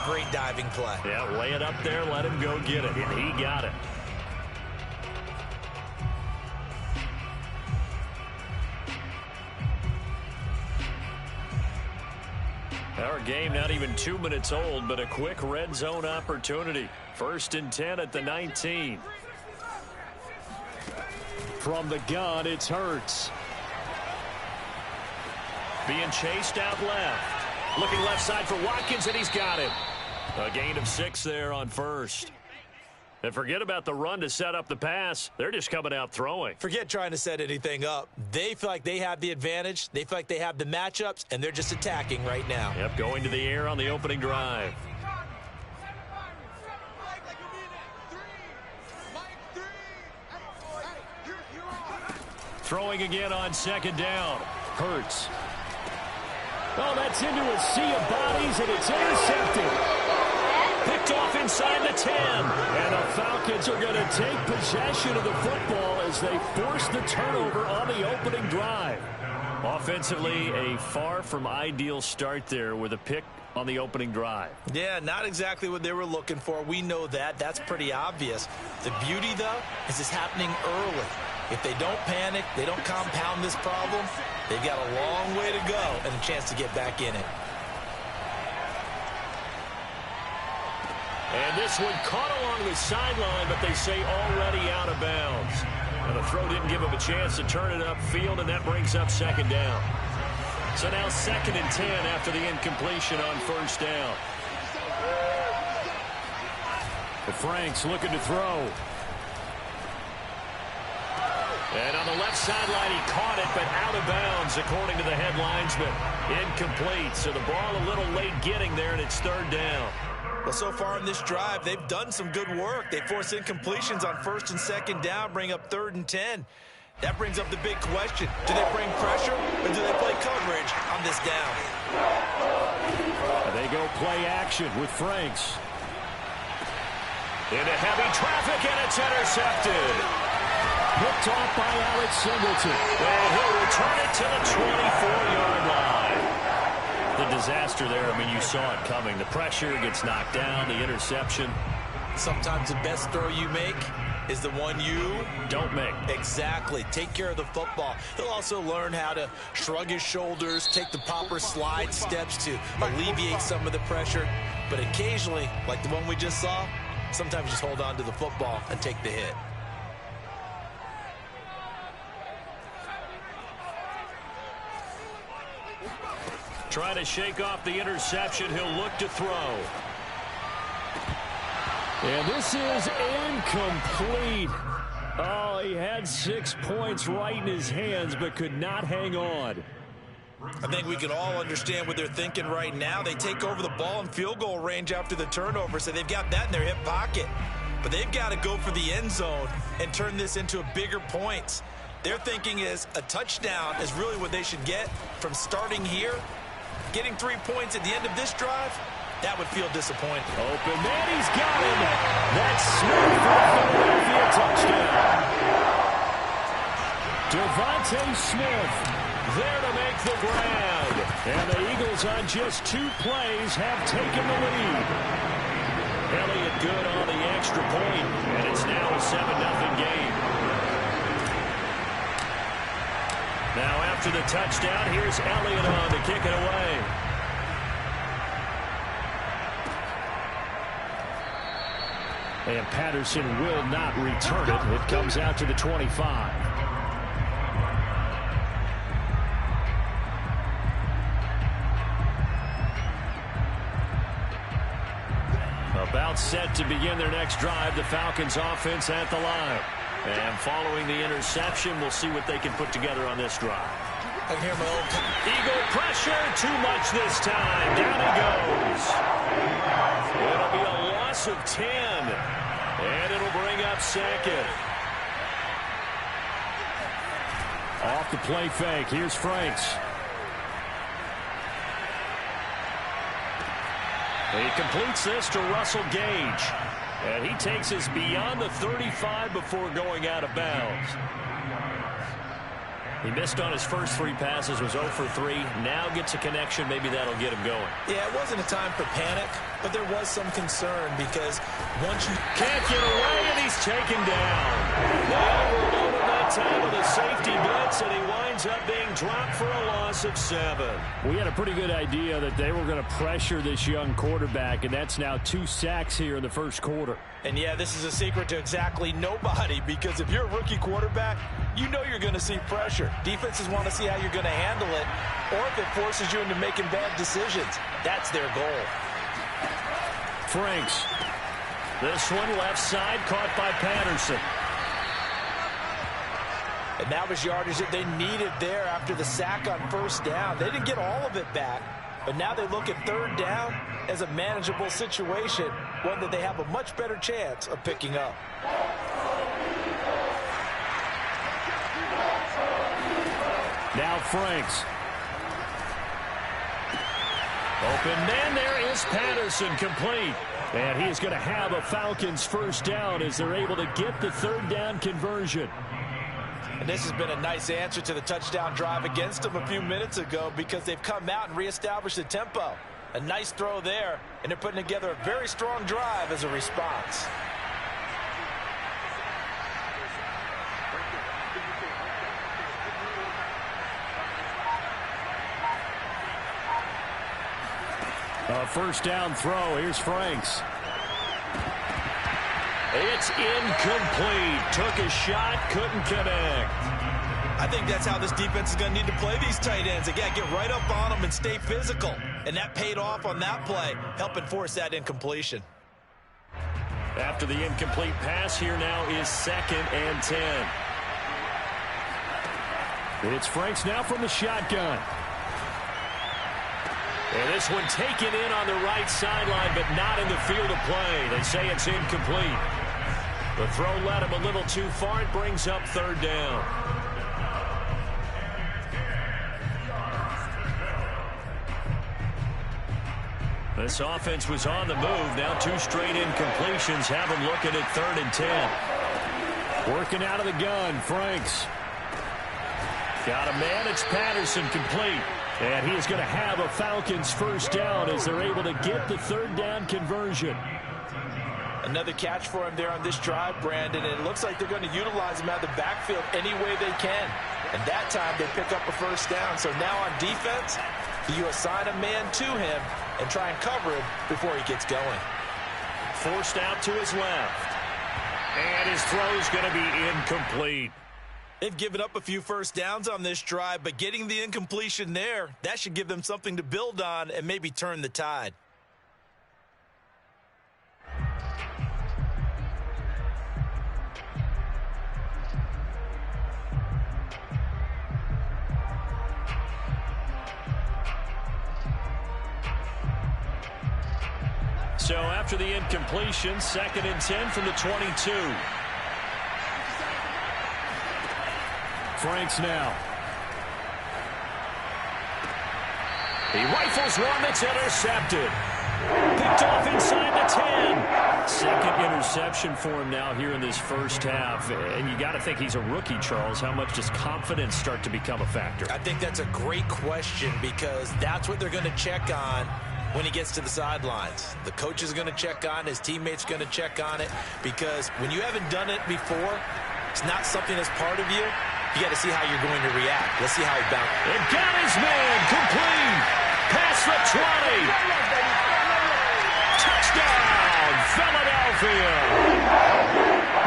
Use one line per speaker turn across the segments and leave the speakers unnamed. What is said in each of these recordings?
great diving play.
Yeah, lay it up there, let him go get it, and he got it. Our game not even 2 minutes old, but a quick red zone opportunity. 1st and 10 at the 19. From the gun, it's Hurts. Being chased out left. Looking left side for Watkins, and he's got it. A gain of 6 there on 1st. And forget about the run to set up the pass. They're just coming out throwing.
Forget trying to set anything up. They feel like they have the advantage. They feel like they have the matchups, and they're just attacking right now.
Yep, going to the air on the opening drive. Throwing again on 2nd down. Hurts. Oh, that's into a sea of bodies, and it's intercepted. Picked off inside the 10. And the Falcons are going to take possession of the football as they force the turnover on the opening drive. Offensively, a far from ideal start there with a pick on the opening drive.
Yeah, not exactly what they were looking for. We know that. That's pretty obvious. The beauty, though, is it's happening early. If they don't panic, they don't compound this problem, they've got a long way to go and a chance to get back in it.
And this one caught along the sideline, but they say already out of bounds. And the throw didn't give him a chance to turn it upfield, and that brings up 2nd down. So now 2nd and 10 after the incompletion on 1st down. The Franks looking to throw. And on the left sideline, he caught it, but out of bounds, according to the headlinesman. Incomplete, so the ball a little late getting there, and it's 3rd down.
Well, so far in this drive, they've done some good work. They force incompletions on 1st and 2nd down, bring up 3rd and 10. That brings up the big question. Do they bring pressure, or do they play coverage on this down?
They go play action with Franks. Into heavy traffic, and it's intercepted. Picked off by Alex Singleton. And he'll return it to the 24-yard line. The disaster there, I mean, you saw it coming. The pressure gets knocked down, the interception.
Sometimes the best throw you make is the one you
don't make.
Exactly. Take care of the football. He'll also learn how to shrug his shoulders, take the proper slide steps to alleviate some of the pressure. But occasionally, like the one we just saw, sometimes just hold on to the football and take the hit.
Trying to shake off the interception. He'll look to throw. And this is incomplete. Oh, he had 6 points right in his hands, but could not hang on.
I think we can all understand what they're thinking right now. They take over the ball in field goal range after the turnover, so they've got that in their hip pocket. But they've got to go for the end zone and turn this into bigger points. Their thinking is a touchdown is really what they should get from starting here. Getting 3 points at the end of this drive, that would feel disappointing.
Open man, he's got him. That's Smith for the Philadelphia touchdown. Devontae Smith there to make the grab. And the Eagles on just 2 plays have taken the lead. Elliott good on the extra point, and it's now a 7-0 game. Now after the touchdown, here's Elliott on to kick it away. And Patterson will not return it. It comes out to the 25. About set to begin their next drive. The Falcons offense at the line. And following the interception, we'll see what they can put together on this drive.
I can hear my old
Eagle pressure, too much this time. Down he goes. It'll be a loss of 10. And it'll bring up 2nd. Off the play fake. Here's Franks. He completes this to Russell Gage. And he takes us beyond the 35 before going out of bounds. He missed on his first 3 passes, was 0 for 3. Now gets a connection. Maybe that'll get him going.
Yeah, it wasn't a time for panic, but there was some concern because once you
can't get away, and he's taken down. They overload him that time with a safety blitz, and he winds up being dropped for a loss of 7. We had a pretty good idea that they were going to pressure this young quarterback, and that's now 2 sacks here in the first quarter.
And, yeah, this is a secret to exactly nobody because if you're a rookie quarterback, you know you're going to see pressure. Defenses want to see how you're going to handle it, or if it forces you into making bad decisions. That's their goal.
Franks. This one left side caught by Patterson.
And that was yardage that they needed there after the sack on first down. They didn't get all of it back, but now they look at third down as a manageable situation, one that they have a much better chance of picking up.
Now Franks. Open man, there is Patterson, complete. And he's going to have a Falcons first down as they're able to get the third down conversion.
And this has been a nice answer to the touchdown drive against them a few minutes ago because they've come out and reestablished the tempo. A nice throw there, and they're putting together a very strong drive as a response.
A first down throw. Here's Franks. It's incomplete. Took a shot, couldn't connect.
I think that's how this defense is going to need to play these tight ends. Again, get right up on them and stay physical. And that paid off on that play, helping force that incompletion.
After the incomplete pass, here now is 2nd and 10. It's Franks now from the shotgun. And this one taken in on the right sideline, but not in the field of play. They say it's incomplete. The throw led him a little too far. It brings up third down. This offense was on the move. Now 2 straight incompletions have him looking at 3rd and 10. Working out of the gun, Franks. Got a man. It's Patterson, complete. And he is going to have a Falcons first down as they're able to get the third down conversion.
Another catch for him there on this drive, Brandon, and it looks like they're going to utilize him out of the backfield any way they can. And that time they pick up a first down. So now on defense, you assign a man to him and try and cover him before he gets going.
Forced out to his left. And his throw's going to be incomplete.
They've given up a few first downs on this drive, but getting the incompletion there, that should give them something to build on and maybe turn the tide.
So after the incompletion, 2nd and 10 from the 22. Franks now. He rifles one that's intercepted. Picked off inside the 10. 2nd interception for him now here in this first half. And you got to think he's a rookie, Charles. How much does confidence start to become a factor?
I think that's a great question because that's what they're going to check on when he gets to the sidelines. The coach is going to check on, his teammates going to check on it, because when you haven't done it before, it's not something that's part of you. You got to see how you're going to react. Let's see how he bounces.
And got his man, complete, past the 20. Touchdown, Philadelphia.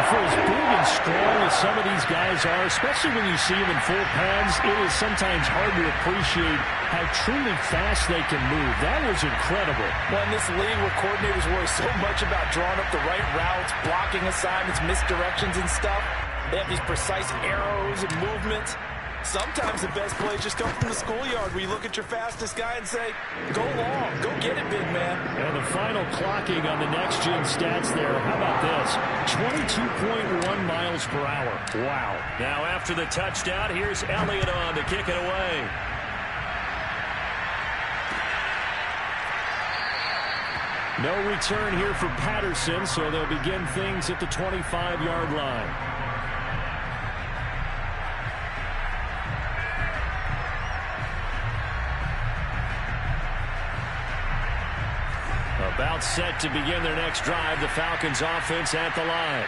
For as big and strong as some of these guys are, especially when you see them in full pads, it is sometimes hard to appreciate how truly fast they can move. That was incredible.
Well, in this league where coordinators worry so much about drawing up the right routes, blocking assignments, misdirections and stuff, they have these precise arrows and movements. Sometimes the best plays just come from the schoolyard where you look at your fastest guy and say, go long, go get it, big man.
And the final clocking on the next-gen stats there, how about this? 22.1 miles per hour. Wow. Now after the touchdown, here's Elliott on to kick it away. No return here for Patterson, so they'll begin things at the 25-yard line. set to begin their next drive. The Falcons offense at the line.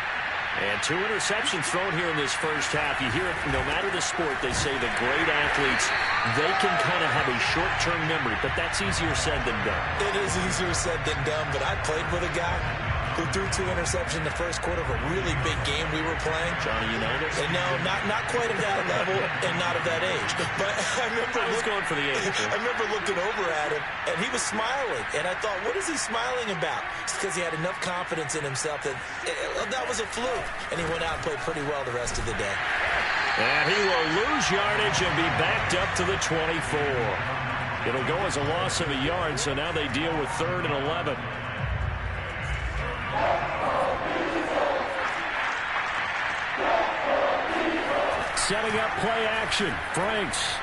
And 2 interceptions thrown here in this first half. You hear it, no matter the sport, they say the great athletes, they can kind of have a short-term memory, but that's easier said than done.
It is easier said than done, but I played with a guy who threw 2 interceptions in the first quarter of a really big game we were playing.
Johnny Unitas?
And no, not quite at that level and not at that age. But I
was going for the age.
I remember looking over at him, and he was smiling. And I thought, what is he smiling about? It's because he had enough confidence in himself that that was a fluke. And he went out and played pretty well the rest of the day.
And he will lose yardage and be backed up to the 24. It'll go as a loss of a yard, so now they deal with 3rd and 11. Setting up play action. Franks.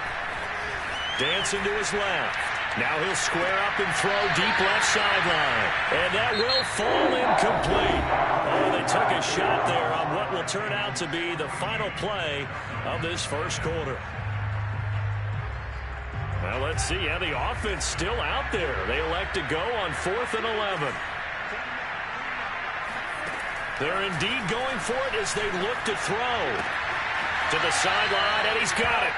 Dancing to his left. Now he'll square up and throw deep left sideline. And that will fall incomplete. Oh, they took a shot there on what will turn out to be the final play of this first quarter. Well, let's see. Yeah, the offense still out there. They elect to go on 4th and 11. They're indeed going for it as they look to throw. To the sideline, and he's got it.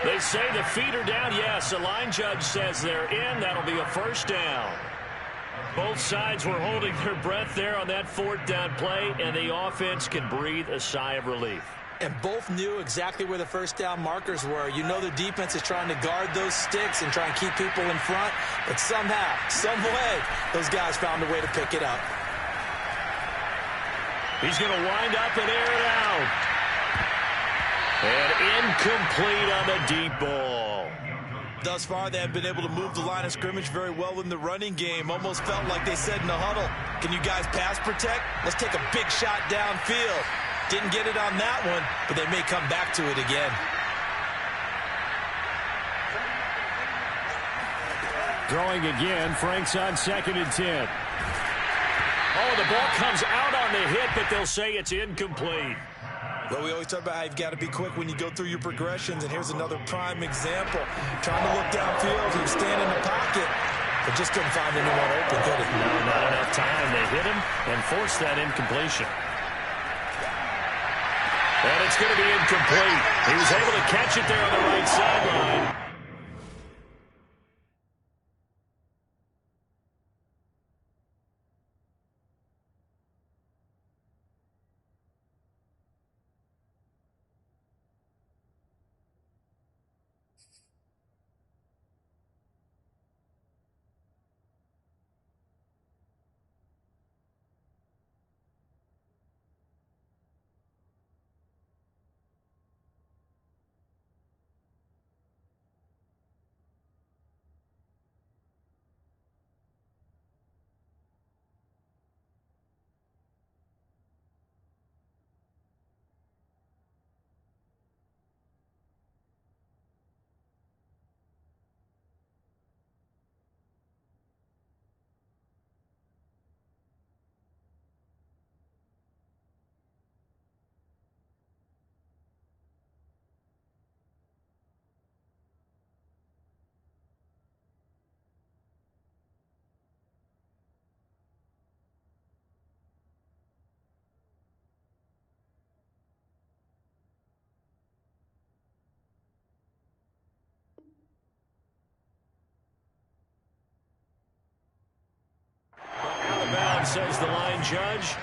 They say the feet are down. Yes, the line judge says they're in. That'll be a first down. Both sides were holding their breath there on that 4th down play, and the offense can breathe a sigh of relief.
And both knew exactly where the first down markers were. You know the defense is trying to guard those sticks and try and keep people in front. But somehow, some way, those guys found a way to pick it up.
He's going to wind up and air it out. And incomplete on the deep ball.
Thus far, they have been able to move the line of scrimmage very well in the running game. Almost felt like they said in the huddle, can you guys pass protect? Let's take a big shot downfield. Didn't get it on that one, but they may come back to it again.
Throwing again, Franks on 2nd and 10. Oh, the ball comes out on the hit, but they'll say it's incomplete.
Well, we always talk about how you've got to be quick when you go through your progressions, and here's another prime example. Trying to look downfield, he was standing in the pocket, but just couldn't find anyone open, could he?
No, not enough time. They hit him and forced that incompletion. And it's going to be incomplete. He was able to catch it there on the right sideline. Says the line judge,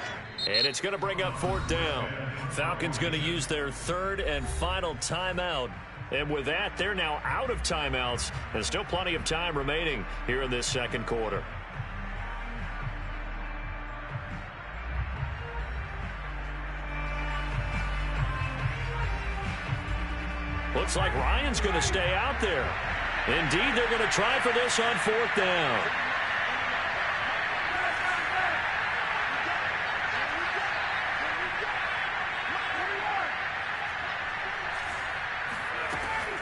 and it's going to bring up 4th down. Falcons going to use their 3rd and final timeout, and with that, they're now out of timeouts. There's still plenty of time remaining here in this second quarter. Looks like Ryan's going to stay out there. Indeed, they're going to try for this on 4th down.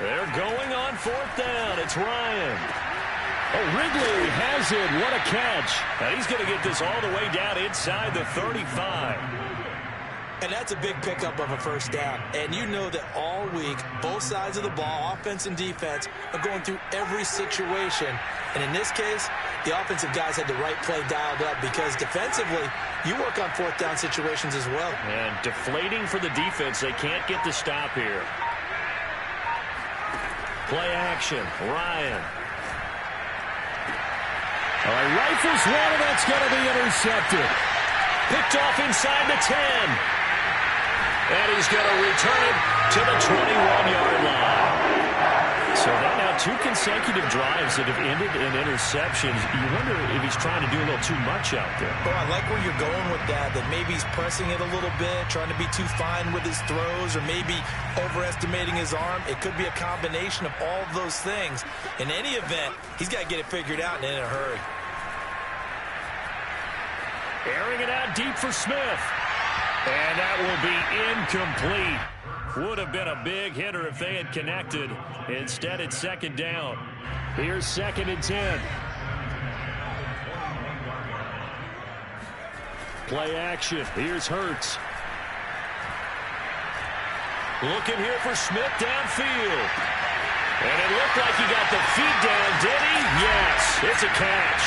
They're going on 4th down. It's Ryan. Oh, Ridley has it. What a catch. And he's going to get this all the way down inside the 35.
And that's a big pickup of a first down. And you know that all week, both sides of the ball, offense and defense, are going through every situation. And in this case, the offensive guys had the right play dialed up because defensively, you work on fourth down situations as well.
And deflating for the defense. They can't get the stop here. Play action. Ryan. All right, rifles one, and that's going to be intercepted. Picked off inside the 10. And he's going to return it to the 21-yard line. So that now 2 consecutive drives that have ended in interceptions. You wonder if he's trying to do a little too much out there.
Oh, I like where you're going with that maybe he's pressing it a little bit, trying to be too fine with his throws, or maybe overestimating his arm. It could be a combination of all of those things. In any event, he's got to get it figured out and in a hurry.
Airing it out deep for Smith. And that will be incomplete. Would have been a big hitter if they had connected. Instead, it's second down. Here's 2nd and 10. Play action. Here's Hurts. Looking here for Smith downfield. And it looked like he got the feet down, did he? Yes, it's a catch.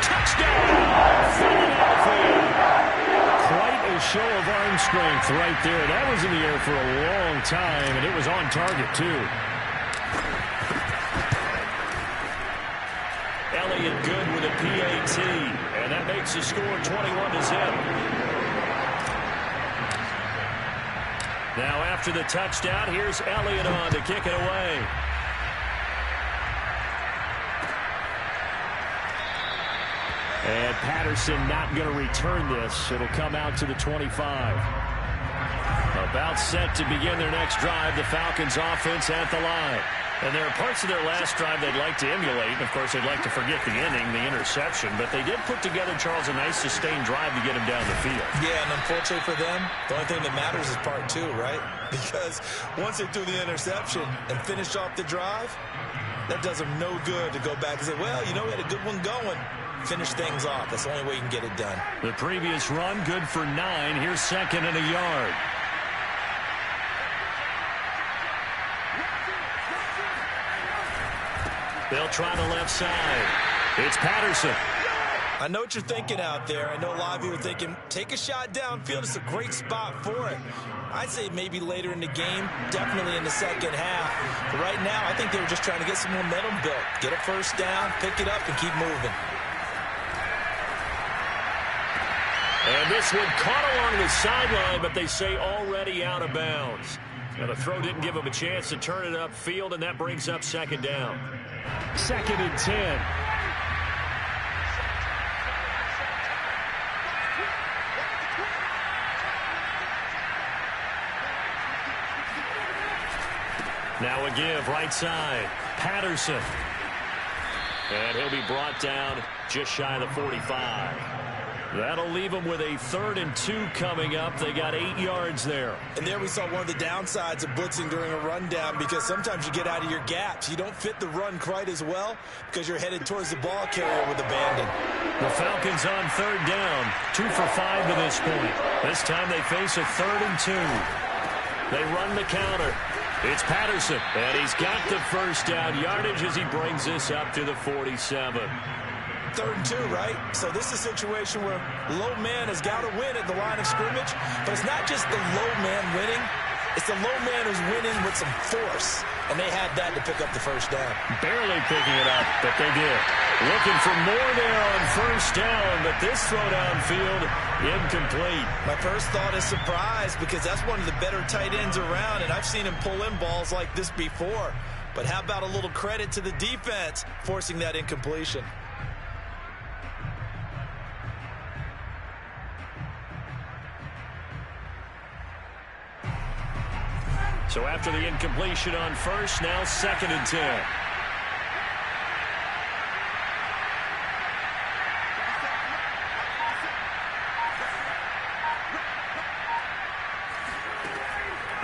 Touchdown! Philadelphia. Quite a show of arm strength right there. That was in the air for a long time, and it was on target, too. Elliott good with a PAT, and that makes the score 21-0. Now after the touchdown, here's Elliott on to kick it away. And Patterson not going to return this. It'll come out to the 25. About set to begin their next drive. The Falcons offense at the line. And there are parts of their last drive they'd like to emulate. And, of course, they'd like to forget the inning, the interception. But they did put together, Charles, a nice sustained drive to get him down the field. Yeah, and unfortunately for them, the only thing that matters is part 2, right? Because once they threw the interception and finished off the drive, that does them no good to go back and say, well, you know, we had a good one going. Finish things off. That's the only way you can get it done. The previous run, good for 9. Here's 2nd and a yard. They'll try the left side. It's Patterson. I know what you're thinking out there. I know a lot of you are thinking, take a shot downfield. It's a great spot for it. I'd say maybe later in the game, definitely in the second half. But right now, I think they were just trying to get some momentum built. Get a first down, pick it up, and keep moving. And this one caught along the sideline, but they say already out of bounds. Now the throw didn't give him a chance to turn it upfield, and that brings up second down. 2nd and 10. Now a give, right side. Patterson. And he'll be brought down just shy of the 45. That'll leave them with a 3rd and 2 coming up. They got 8 yards there. And there we saw one of the downsides of blitzing during a rundown, because sometimes you get out of your gaps. You don't fit the run quite as well because you're headed towards the ball carrier with abandon. The Falcons on 3rd down. 2 for 5 to this point. This time they face a 3rd and 2. They run the counter. It's Patterson, and he's got the first down yardage as he brings this up to the 47. 3rd and 2, right? So this is a situation where low man has got to win at the line of scrimmage, but it's not just the low man winning. It's the low man who's winning with some force, and they had that to pick up the first down. Barely picking it up, but they did. Looking for more there on first down, but this throw downfield, incomplete. My first thought is surprise, because that's one of the better tight ends around, and I've seen him pull in balls like this before. But how about a little credit to the defense forcing that incompletion? So after the incompletion on first, now 2nd and 10.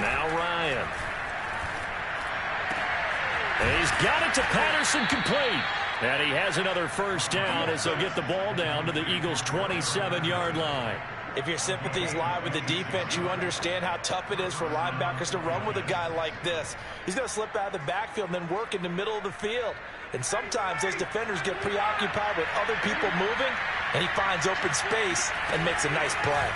Now Ryan. And he's got it to Patterson, complete. And he has another first down as they'll get the ball down to the Eagles' 27-yard line.
If your sympathies lie with the defense, you understand how tough it is for linebackers to run with a guy like this. He's going to slip out of the backfield and then work in the middle of the field. And sometimes those defenders get preoccupied with other people moving, and he finds open space and makes a nice play.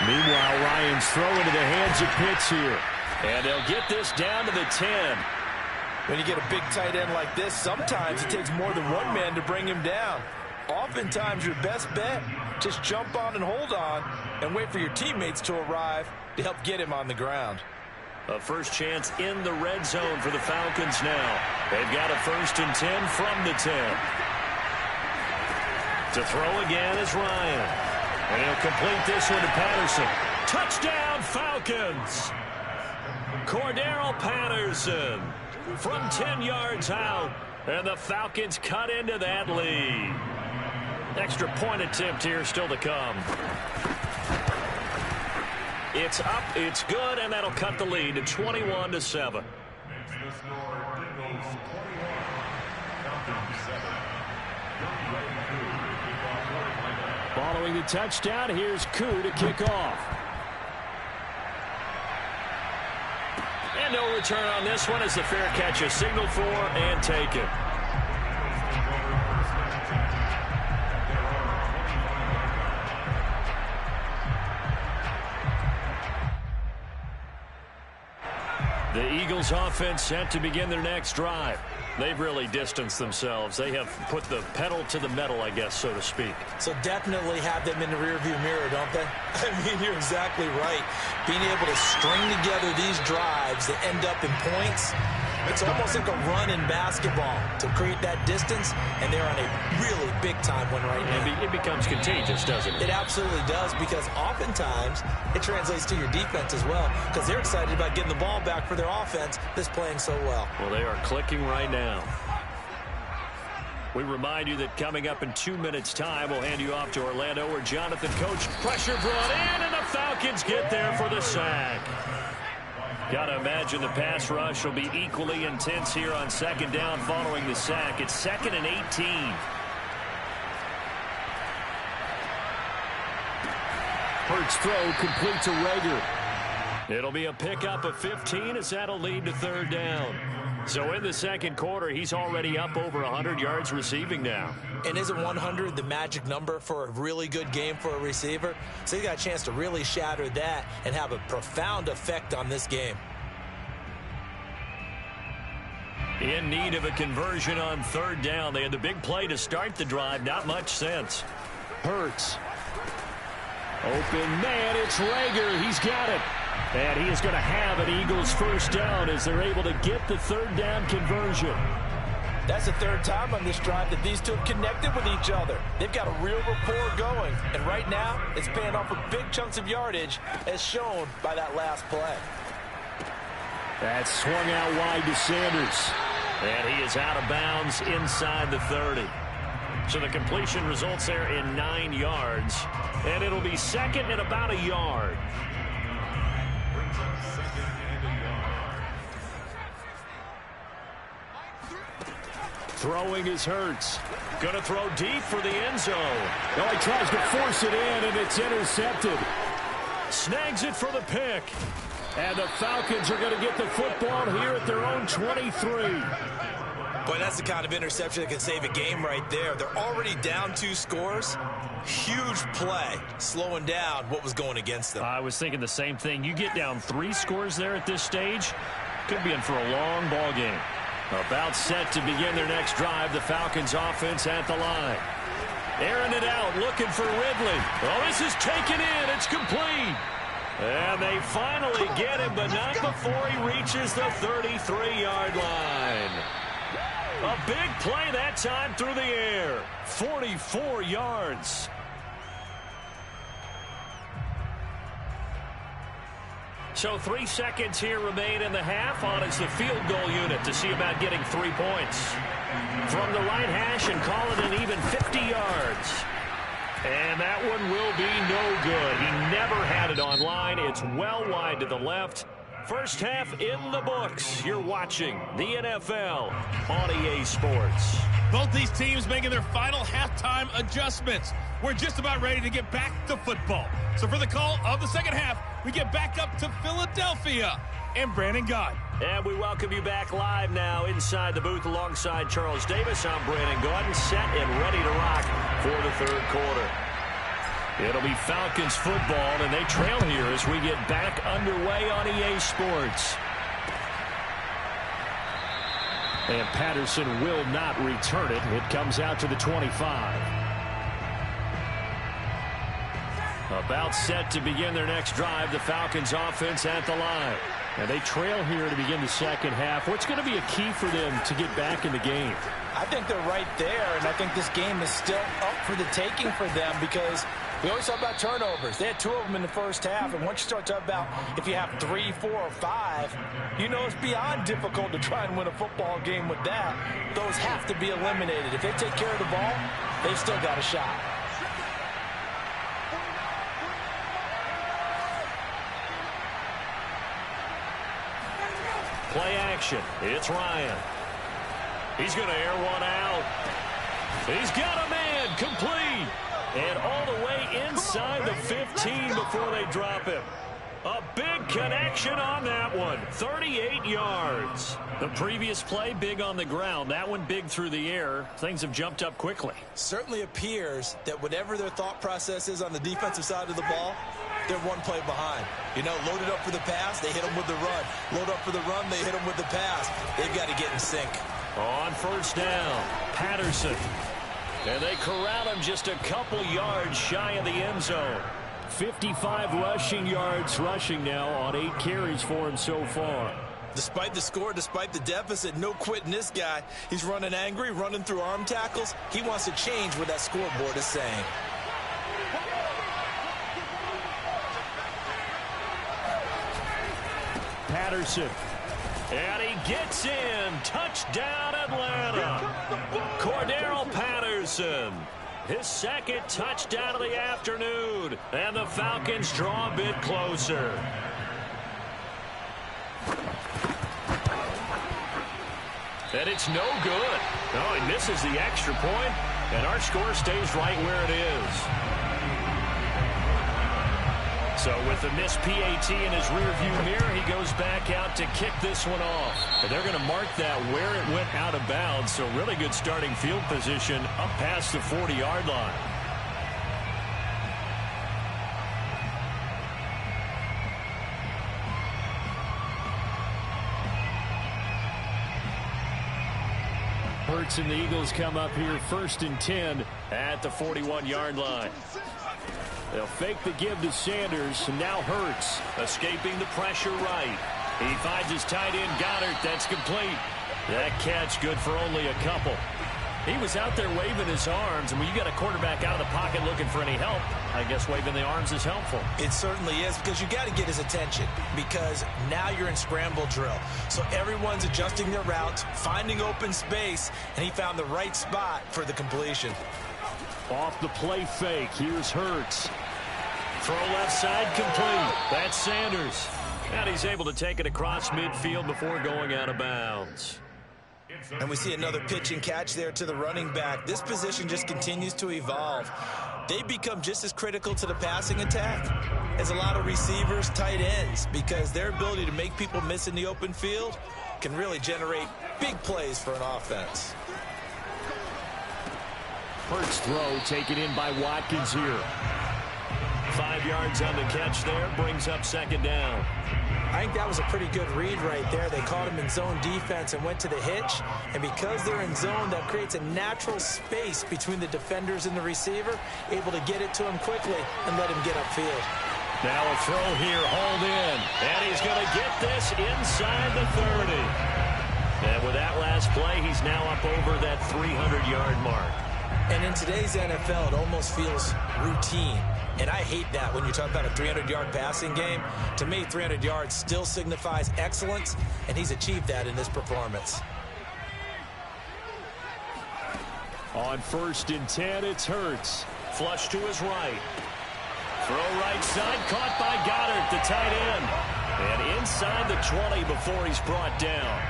Meanwhile, Ryan's throw into the hands of Pitts here. And they'll get this down to the 10.
When you get a big tight end like this, sometimes it takes more than one man to bring him down. Oftentimes, your best bet, just jump on and hold on and wait for your teammates to arrive to help get him on the ground.
A first chance in the red zone for the Falcons now. They've got a 1st and 10 from the 10. To throw again is Ryan. And he'll complete this one to Patterson. Touchdown, Falcons! Cordero Patterson from 10 yards out. And the Falcons cut into that lead. Extra point attempt here still to come. It's up, it's good, and that'll cut the lead to 21-7. Following the touchdown, here's Koo to kick off. And no return on this one as the fair catch is signaled for and taken. The Eagles offense set to begin their next drive. They've really distanced themselves. They have put the pedal to the metal, I guess, so to speak.
So definitely have them in the rearview mirror, don't they? I mean, you're exactly right. Being able to string together these drives that end up in points, it's almost like a run in basketball to create that distance, and they're on a really big-time one right now.
It becomes contagious, doesn't it?
It absolutely does, because oftentimes it translates to your defense as well, because they're excited about getting the ball back for their offense that's playing so well.
Well, they are clicking right now. We remind you that coming up in 2 minutes' time, we'll hand you off to Orlando, where Jonathan Coach pressure brought in, and the Falcons get there for the sack. Got to imagine the pass rush will be equally intense here on 2nd down following the sack. It's 2nd and 18. Hurts throw complete to Rager. It'll be a pickup of 15 as that'll lead to 3rd down. So in the 2nd quarter, he's already up over 100 yards receiving now.
And isn't 100 the magic number for a really good game for a receiver? So he got a chance to really shatter that and have a profound effect on this game.
In need of a conversion on 3rd down. They had the big play to start the drive. Not much sense. Hurts. Open man, it's Rager. He's got it. And he is going to have an Eagles 1st down as they're able to get the 3rd down conversion.
That's the 3rd time on this drive that these two have connected with each other. They've got a real rapport going. And right now, it's paying off with big chunks of yardage, as shown by that last play.
That's swung out wide to Sanders. And he is out of bounds inside the 30. So the completion results there in 9 yards. And it'll be 2nd and about a yard. Throwing is Hurts. Going to throw deep for the end zone. Oh, he tries to force it in, and it's intercepted. Snags it for the pick. And the Falcons are going to get the football here at their own 23.
Boy, that's the kind of interception that can save a game right there. They're already down 2 scores. Huge play, slowing down what was going against them.
I was thinking the same thing. You get down 3 scores there at this stage, could be in for a long ball game. About set to begin their next drive, the Falcons offense at the line. Airing it out, looking for Ridley. Oh, this is taken in. It's complete. And they finally get him, but not before he reaches the 33-yard line. A big play that time through the air. 44 yards. So 3 seconds here remain in the half. On is the field goal unit to see about getting 3 points. From the right hash and call it an even 50 yards. And that one will be no good. He never had it on line. It's well wide to the left. First half in the books. You're watching the NFL on EA Sports.
Both these teams making their final halftime adjustments. We're just about ready to get back to football. So for the call of the second half, we get back up to Philadelphia and Brandon Gaudin.
And we welcome you back live now inside the booth alongside Charles Davis. I'm Brandon Gaudin, set and ready to rock for the third quarter. It'll be Falcons football, and they trail here as we get back underway on EA Sports. And Patterson will not return it. It comes out to the 25. About set to begin their next drive, the Falcons offense at the line. And they trail here to begin the second half. What's going to be a key for them to get back in the game?
I think they're right there, and I think this game is still up for the taking for them because we always talk about turnovers. They had 2 of them in the first half, and once you start talking about if you have 3, 4, or 5, you know it's beyond difficult to try and win a football game with that. Those have to be eliminated. If they take care of the ball, they've still got a shot.
Play action. It's Ryan. He's going to air one out. He's got a man complete. And all the way inside the 15 before they drop him. A big connection on that one. 38 yards. The previous play, big on the ground. That one big through the air. Things have jumped up quickly.
Certainly appears that whatever their thought process is on the defensive side of the ball, they're one play behind. You know, loaded up for the pass, they hit them with the run. Load up for the run, they hit them with the pass. They've got to get in sync.
On first down, Patterson. And they corral him just a couple yards shy of the end zone. 55 rushing yards rushing now on 8 carries for him so far.
Despite the score, despite the deficit, no quitting this guy. He's running angry, running through arm tackles. He wants to change what that scoreboard is saying.
Patterson. And he gets in. Touchdown, Atlanta. Cordero Patterson. His second touchdown of the afternoon. And the Falcons draw a bit closer. And it's no good. Oh, he misses the extra point, and our score stays right where it is. So with the missed PAT in his rearview mirror, he goes back out to kick this one off. And they're going to mark that where it went out of bounds. So really good starting field position up past the 40-yard line. Hurts and the Eagles come up here 1st and 10 at the 41-yard line. They'll fake the give to Sanders, and now Hurts escaping the pressure right. He finds his tight end, Goddard. That's complete. That catch good for only a couple. He was out there waving his arms, and when you got a quarterback out of the pocket looking for any help, I guess waving the arms is helpful.
It certainly is, because you got to get his attention, because now you're in scramble drill. So everyone's adjusting their routes, finding open space, and he found the right spot for the completion.
Off the play fake, here's Hurts. Throw left side complete. That's Sanders. And he's able to take it across midfield before going out of bounds.
And we see another pitch and catch there to the running back. This position just continues to evolve. They become just as critical to the passing attack as a lot of receivers, tight ends, because their ability to make people miss in the open field can really generate big plays for an offense.
Hurts throw taken in by Watkins here. 5 yards on the catch there, brings up second down.
I think that was a pretty good read right there. They caught him in zone defense and went to the hitch. And because they're in zone, that creates a natural space between the defenders and the receiver, able to get it to him quickly and let him get upfield.
Now a throw here, hauled in. And he's going to get this inside the 30. And with that last play, he's now up over that 300-yard mark.
And in today's NFL, it almost feels routine. And I hate that when you talk about a 300-yard passing game. To me, 300 yards still signifies excellence, and he's achieved that in this performance.
On 1st and 10, it's Hurts. Flush to his right. Throw right side, caught by Goddard, the tight end. And inside the 20 before he's brought down.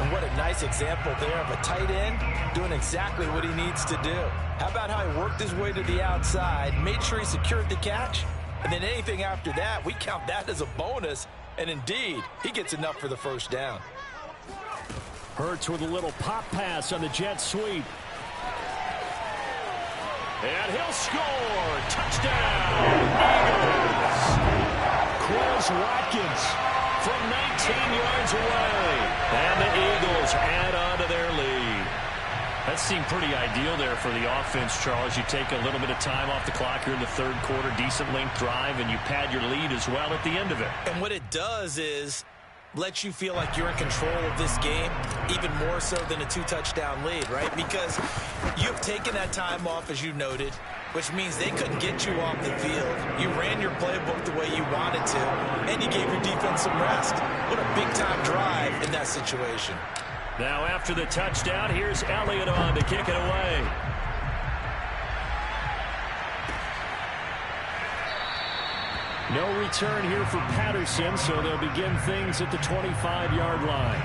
And what a nice example there of a tight end doing exactly what he needs to do. How about how he worked his way to the outside, made sure he secured the catch, and then anything after that, we count that as a bonus. And indeed, he gets enough for the first down.
Hurts with a little pop pass on the jet sweep. And he'll score. Touchdown, Eagles. Quez Watkins from 19 yards away. And the Eagles add on to their lead. That seemed pretty ideal there for the offense, Charles. You take a little bit of time off the clock here in the third quarter, decent length drive, and you pad your lead as well at the end of it.
And what it does is lets you feel like you're in control of this game, even more so than a 2-touchdown lead, right? Because you've taken that time off, as you noted, which means they couldn't get you off the field. You ran your playbook the way you wanted to, and you gave your defense some rest. What a big-time drive in that situation.
Now after the touchdown, here's Elliott on to kick it away. No return here for Patterson, so they'll begin things at the 25-yard line.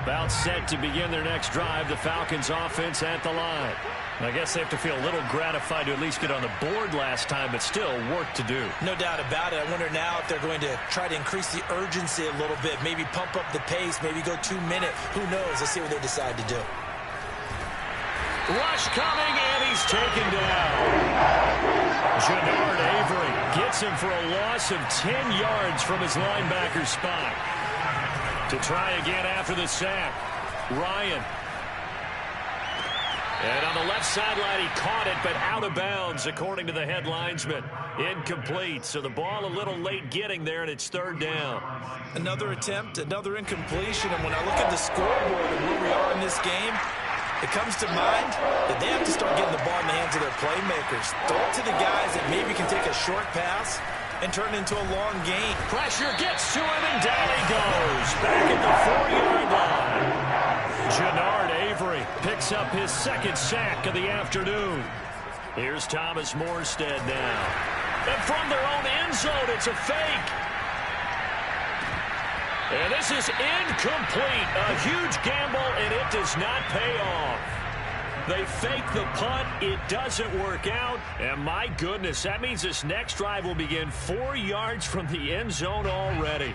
About set to begin their next drive, the Falcons offense at the line. I guess they have to feel a little gratified to at least get on the board last time, but still work to do.
No doubt about it. I wonder now if they're going to try to increase the urgency a little bit, maybe pump up the pace, maybe go 2-minute. Who knows? Let's see what they decide to do.
Rush coming, and he's taken down. Jannard Avery gets him for a loss of 10 yards from his linebacker spot. To try again after the sack, Ryan. And on the left sideline, he caught it, but out of bounds, according to the head linesman. Incomplete, so the ball a little late getting there, and it's third down.
Another attempt, another incompletion, and when I look at the scoreboard and where we are in this game, it comes to mind that they have to start getting the ball in the hands of their playmakers. Throw it to the guys that maybe can take a short pass and turn it into a long gain.
Pressure gets to him, and down he goes. Back at the 4-yard line. Jannard Avery picks up his second sack of the afternoon. Here's Thomas Morstead now. And from their own end zone, it's a fake. And this is incomplete. A huge gamble, and it does not pay off. They fake the punt. It doesn't work out. And my goodness, that means this next drive will begin 4 yards from the end zone already.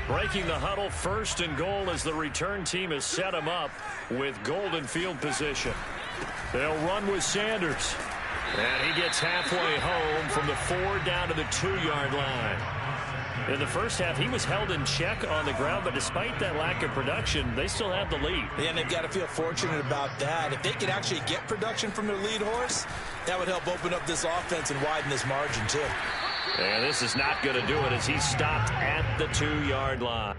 Breaking the huddle, first and goal as the return team has set him up with golden field position. They'll run with Sanders. And he gets halfway home from the 4 down to the 2-yard line. In the first half, he was held in check on the ground, but despite that lack of production, they still have the lead.
Yeah, and they've got to feel fortunate about that. If they could actually get production from their lead horse, that would help open up this offense and widen this margin, too.
And this is not going to do it as he's stopped at the 2-yard line.